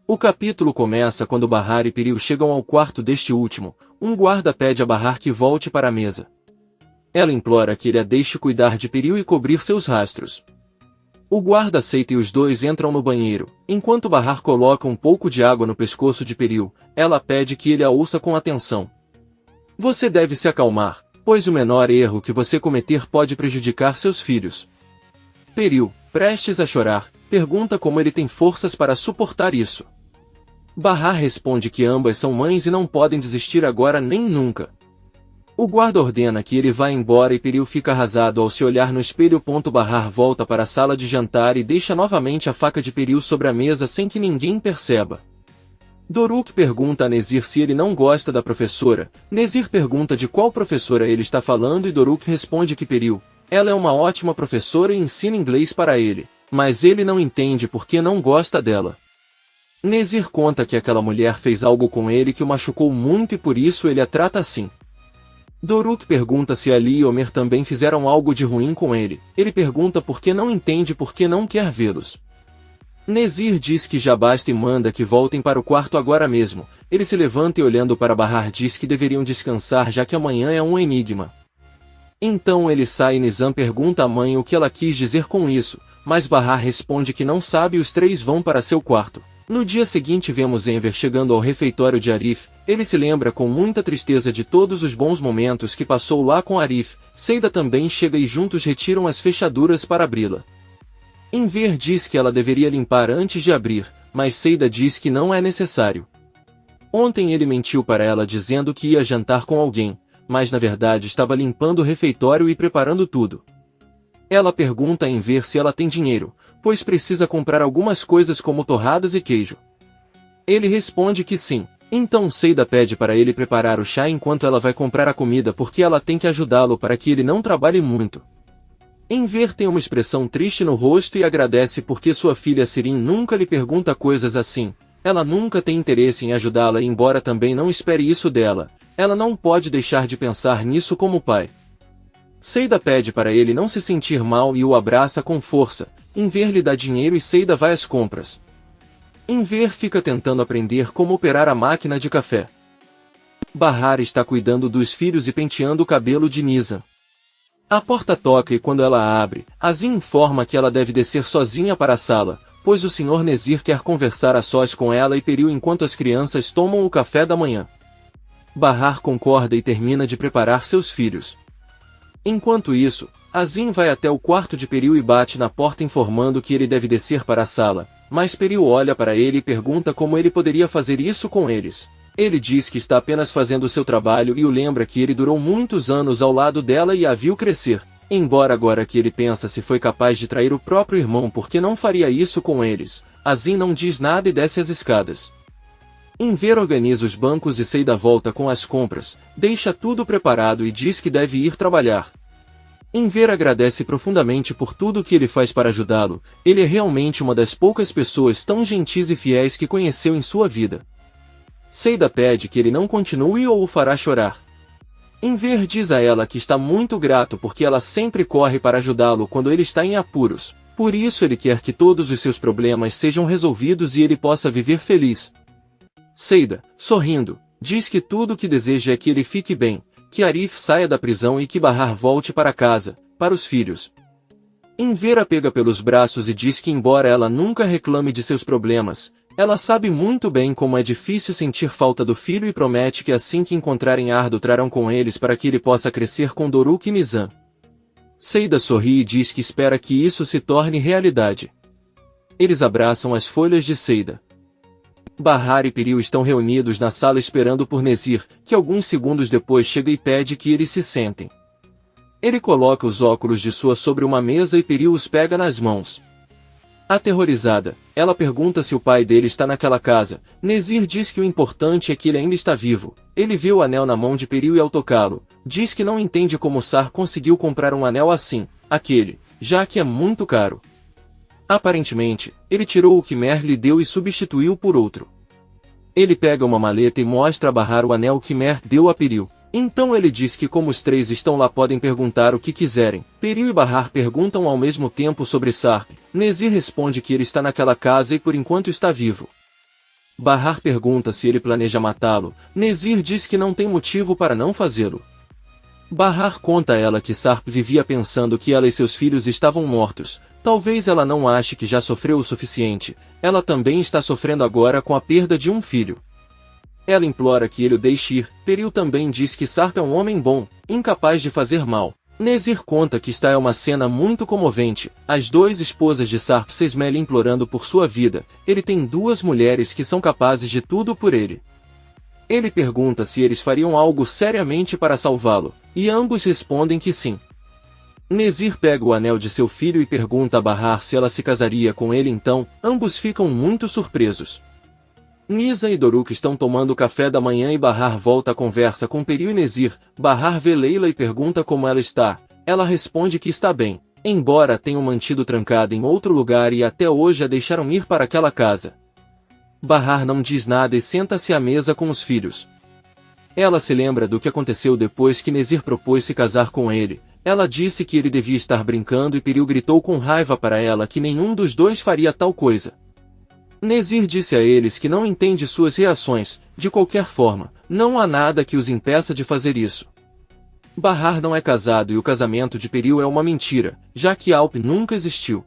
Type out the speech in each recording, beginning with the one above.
O capítulo começa quando Bahar e Piriu chegam ao quarto deste último. Um guarda pede a Bahar que volte para a mesa. Ela implora que ele a deixe cuidar de Piriu e cobrir seus rastros. O guarda aceita e os dois entram no banheiro. Enquanto Bahar coloca um pouco de água no pescoço de Piriu, ela pede que ele a ouça com atenção. Você deve se acalmar, pois o menor erro que você cometer pode prejudicar seus filhos. Piriu, prestes a chorar, pergunta como ele tem forças para suportar isso. Bahar responde que ambas são mães e não podem desistir agora nem nunca. O guarda ordena que ele vá embora e Piriu fica arrasado ao se olhar no espelho. Bahar volta para a sala de jantar e deixa novamente a faca de Piriu sobre a mesa sem que ninguém perceba. Doruk pergunta a Nezir se ele não gosta da professora. Nezir pergunta de qual professora ele está falando e Doruk responde que Piriu, ela é uma ótima professora e ensina inglês para ele, mas ele não entende porque não gosta dela. Nezir conta que aquela mulher fez algo com ele que o machucou muito e por isso ele a trata assim. Doruk pergunta se Ali e Omer também fizeram algo de ruim com ele. Ele pergunta por que não entende por que não quer vê-los. Nezir diz que já basta e manda que voltem para o quarto agora mesmo. Ele se levanta e olhando para Bahar diz que deveriam descansar já que amanhã é um enigma. Então ele sai e Nizam pergunta à mãe o que ela quis dizer com isso, mas Bahar responde que não sabe e os três vão para seu quarto. No dia seguinte vemos Enver chegando ao refeitório de Arif. Ele se lembra com muita tristeza de todos os bons momentos que passou lá com Arif. Seida também chega e juntos retiram as fechaduras para abri-la. Enver diz que ela deveria limpar antes de abrir, mas Seida diz que não é necessário. Ontem ele mentiu para ela dizendo que ia jantar com alguém, mas na verdade estava limpando o refeitório e preparando tudo. Ela pergunta a Enver se ela tem dinheiro, pois precisa comprar algumas coisas como torradas e queijo. Ele responde que sim. Então Seida pede para ele preparar o chá enquanto ela vai comprar a comida porque ela tem que ajudá-lo para que ele não trabalhe muito. Enver tem uma expressão triste no rosto e agradece porque sua filha Sirin nunca lhe pergunta coisas assim. Ela nunca tem interesse em ajudá-la e embora também não espere isso dela, ela não pode deixar de pensar nisso como pai. Seida pede para ele não se sentir mal e o abraça com força. Enver lhe dá dinheiro e Seida vai às compras. Enver fica tentando aprender como operar a máquina de café. Bahar está cuidando dos filhos e penteando o cabelo de Nizam. A porta toca e quando ela abre, Azim informa que ela deve descer sozinha para a sala, pois o Sr. Nezir quer conversar a sós com ela e Piriu enquanto as crianças tomam o café da manhã. Bahar concorda e termina de preparar seus filhos. Enquanto isso, Azim vai até o quarto de Piriu e bate na porta informando que ele deve descer para a sala, mas Piriu olha para ele e pergunta como ele poderia fazer isso com eles. Ele diz que está apenas fazendo o seu trabalho e o lembra que ele durou muitos anos ao lado dela e a viu crescer, embora agora que ele pensa se foi capaz de trair o próprio irmão porque não faria isso com eles. Azim não diz nada e desce as escadas. Enver organiza os bancos e Seida volta com as compras, deixa tudo preparado e diz que deve ir trabalhar. Enver agradece profundamente por tudo que ele faz para ajudá-lo. Ele é realmente uma das poucas pessoas tão gentis e fiéis que conheceu em sua vida. Seida pede que ele não continue ou o fará chorar. Enver diz a ela que está muito grato porque ela sempre corre para ajudá-lo quando ele está em apuros. Por isso ele quer que todos os seus problemas sejam resolvidos e ele possa viver feliz. Seida, sorrindo, diz que tudo o que deseja é que ele fique bem, que Arif saia da prisão e que Bahar volte para casa, para os filhos. Enver a pega pelos braços e diz que embora ela nunca reclame de seus problemas, ela sabe muito bem como é difícil sentir falta do filho e promete que assim que encontrarem Ardo trarão com eles para que ele possa crescer com Doruk e Nizam. Seida sorri e diz que espera que isso se torne realidade. Eles abraçam as folhas de Seida. Bahar e Piriu estão reunidos na sala esperando por Nezir, que alguns segundos depois chega e pede que eles se sentem. Ele coloca os óculos de sua sobre uma mesa e Piriu os pega nas mãos. Aterrorizada, ela pergunta se o pai dele está naquela casa. Nezir diz que o importante é que ele ainda está vivo. Ele vê o anel na mão de Piriu e ao tocá-lo, diz que não entende como Sar conseguiu comprar um anel assim, aquele, já que é muito caro. Aparentemente, ele tirou o que Mer lhe deu e substituiu por outro. Ele pega uma maleta e mostra a Bahar o anel que Mer deu a Piriu. Então ele diz que como os três estão lá podem perguntar o que quiserem. Piriu e Bahar perguntam ao mesmo tempo sobre Sarp. Nezir responde que ele está naquela casa e por enquanto está vivo. Bahar pergunta se ele planeja matá-lo. Nezir diz que não tem motivo para não fazê-lo. Bahar conta a ela que Sarp vivia pensando que ela e seus filhos estavam mortos. Talvez ela não ache que já sofreu o suficiente. Ela também está sofrendo agora com a perda de um filho. Ela implora que ele o deixe ir. Peril também diz que Sarp é um homem bom, incapaz de fazer mal. Nezir conta que esta é uma cena muito comovente. As duas esposas de Sarp se esmelham implorando por sua vida. Ele tem duas mulheres que são capazes de tudo por ele. Ele pergunta se eles fariam algo seriamente para salvá-lo, e ambos respondem que sim. Nezir pega o anel de seu filho e pergunta a Bahar se ela se casaria com ele, então ambos ficam muito surpresos. Nisa e Doruk estão tomando café da manhã e Bahar volta a conversa com Peril e Nezir. Bahar vê Leila e pergunta como ela está. Ela responde que está bem, embora a tenham mantido trancada em outro lugar e até hoje a deixaram ir para aquela casa. Bahar não diz nada e senta-se à mesa com os filhos. Ela se lembra do que aconteceu depois que Nezir propôs se casar com ele. Ela disse que ele devia estar brincando e Peril gritou com raiva para ela que nenhum dos dois faria tal coisa. Nezir disse a eles que não entende suas reações. De qualquer forma, não há nada que os impeça de fazer isso. Bahar não é casado e o casamento de Peril é uma mentira, já que Alp nunca existiu.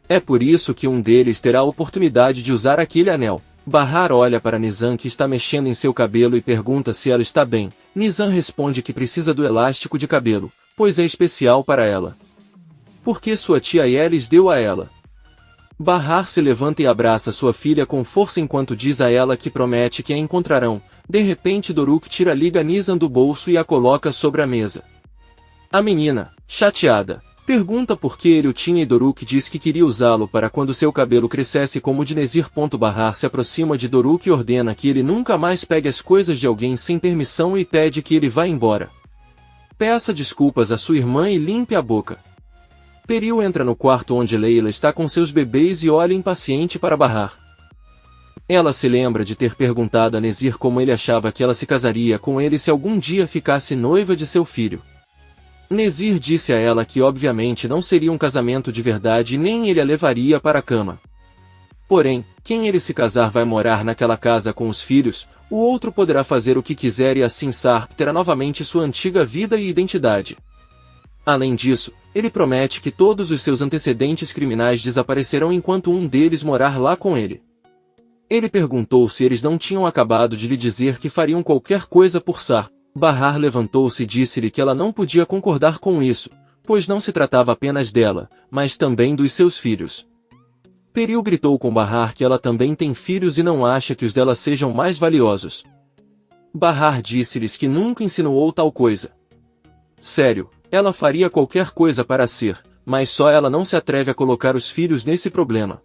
É por isso que um deles terá a oportunidade de usar aquele anel. Bahar olha para Nizam que está mexendo em seu cabelo e pergunta se ela está bem. Nizam responde que precisa do elástico de cabelo, pois é especial para ela. Porque sua tia Yelis deu a ela. Bahar se levanta e abraça sua filha com força enquanto diz a ela que promete que a encontrarão. De repente Doruk tira a liga Nizam do bolso e a coloca sobre a mesa. A menina, chateada, pergunta por que ele o tinha e Doruk diz que queria usá-lo para quando seu cabelo crescesse como o de Nezir. Bahar se aproxima de Doruk e ordena que ele nunca mais pegue as coisas de alguém sem permissão e pede que ele vá embora. Peça desculpas à sua irmã e limpe a boca. Peril entra no quarto onde Leila está com seus bebês e olha impaciente para Bahar. Ela se lembra de ter perguntado a Nezir como ele achava que ela se casaria com ele se algum dia ficasse noiva de seu filho. Nezir disse a ela que obviamente não seria um casamento de verdade e nem ele a levaria para a cama. Porém, quem ele se casar vai morar naquela casa com os filhos, o outro poderá fazer o que quiser e assim Sarp terá novamente sua antiga vida e identidade. Além disso, ele promete que todos os seus antecedentes criminais desaparecerão enquanto um deles morar lá com ele. Ele perguntou se eles não tinham acabado de lhe dizer que fariam qualquer coisa por Sarp. Bahar levantou-se e disse-lhe que ela não podia concordar com isso, pois não se tratava apenas dela, mas também dos seus filhos. Peril gritou com Bahar que ela também tem filhos e não acha que os dela sejam mais valiosos. Bahar disse-lhes que nunca insinuou tal coisa. Sério, ela faria qualquer coisa para ser, mas só ela não se atreve a colocar os filhos nesse problema.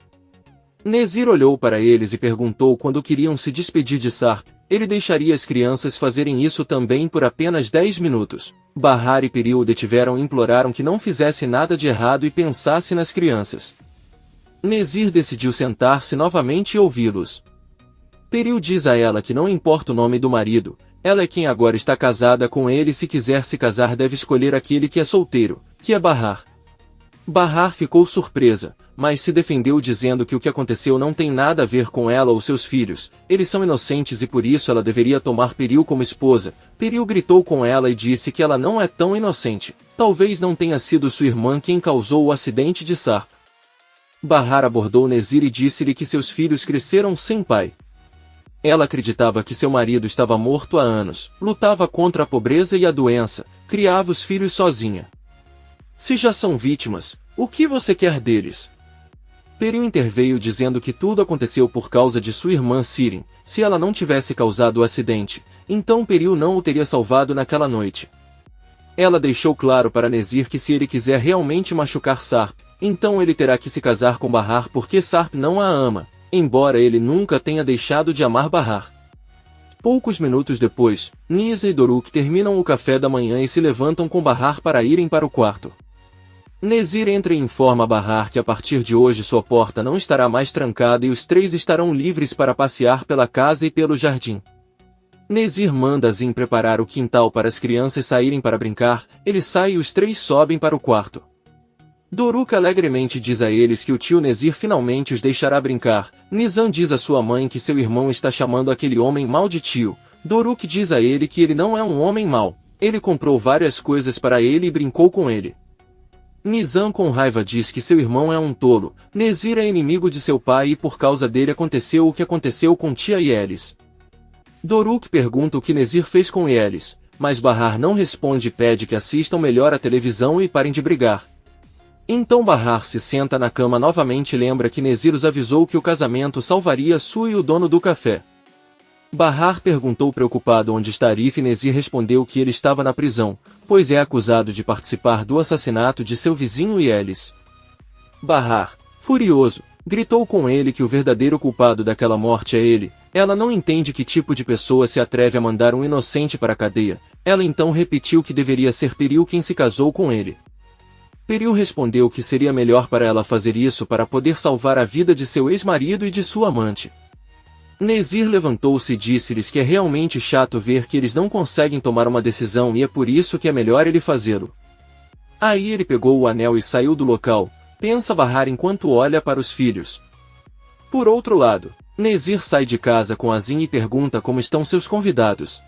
Nezir olhou para eles e perguntou quando queriam se despedir de Sarp. Ele deixaria as crianças fazerem isso também por apenas 10 minutos. Bahar e Peril o detiveram e imploraram que não fizesse nada de errado e pensasse nas crianças. Nezir decidiu sentar-se novamente e ouvi-los. Peril diz a ela que não importa o nome do marido, ela é quem agora está casada com ele e se quiser se casar deve escolher aquele que é solteiro, que é Bahar. Bahar ficou surpresa, mas se defendeu dizendo que o que aconteceu não tem nada a ver com ela ou seus filhos, eles são inocentes e por isso ela deveria tomar Peril como esposa. Peril gritou com ela e disse que ela não é tão inocente, talvez não tenha sido sua irmã quem causou o acidente de Sarp. Bahar abordou Nezir e disse-lhe que seus filhos cresceram sem pai. Ela acreditava que seu marido estava morto há anos, lutava contra a pobreza e a doença, criava os filhos sozinha. Se já são vítimas, o que você quer deles? Peril interveio dizendo que tudo aconteceu por causa de sua irmã Sirin. Se ela não tivesse causado o acidente, então Peril não o teria salvado naquela noite. Ela deixou claro para Nezir que se ele quiser realmente machucar Sarp, então ele terá que se casar com Bahar porque Sarp não a ama, embora ele nunca tenha deixado de amar Bahar. Poucos minutos depois, Nisa e Doruk terminam o café da manhã e se levantam com Bahar para irem para o quarto. Nezir entra e informa a Bahar que a partir de hoje sua porta não estará mais trancada e os três estarão livres para passear pela casa e pelo jardim. Nezir manda Azim preparar o quintal para as crianças saírem para brincar, ele sai e os três sobem para o quarto. Doruk alegremente diz a eles que o tio Nezir finalmente os deixará brincar. Nizam diz à sua mãe que seu irmão está chamando aquele homem mau de tio. Doruk diz a ele que ele não é um homem mau. Ele comprou várias coisas para ele e brincou com ele. Nizam com raiva diz que seu irmão é um tolo. Nezir é inimigo de seu pai e por causa dele aconteceu o que aconteceu com tia Yelis. Doruk pergunta o que Nezir fez com Yelis, mas Bahar não responde e pede que assistam melhor a televisão e parem de brigar. Então Bahar se senta na cama novamente e lembra que Nezir os avisou que o casamento salvaria Su e o dono do café. Bahar perguntou preocupado onde está Arif e Nezir respondeu que ele estava na prisão, pois é acusado de participar do assassinato de seu vizinho Yelis. Bahar, furioso, gritou com ele que o verdadeiro culpado daquela morte é ele. Ela não entende que tipo de pessoa se atreve a mandar um inocente para a cadeia. Ela então repetiu que deveria ser Peril quem se casou com ele. Peril respondeu que seria melhor para ela fazer isso para poder salvar a vida de seu ex-marido e de sua amante. Nezir levantou-se e disse-lhes que é realmente chato ver que eles não conseguem tomar uma decisão e é por isso que é melhor ele fazê-lo. Aí ele pegou o anel e saiu do local, pensa Bahar enquanto olha para os filhos. Por outro lado, Nezir sai de casa com Azim e pergunta como estão seus convidados.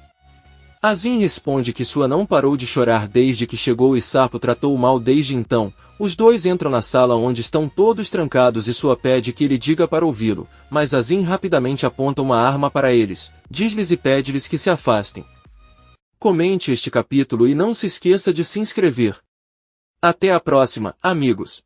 Azim responde que Sua não parou de chorar desde que chegou e Sapo tratou mal desde então. Os dois entram na sala onde estão todos trancados e Sua pede que ele diga para ouvi-lo, mas Azim rapidamente aponta uma arma para eles, diz-lhes e pede-lhes que se afastem. Comente este capítulo e não se esqueça de se inscrever. Até a próxima, amigos!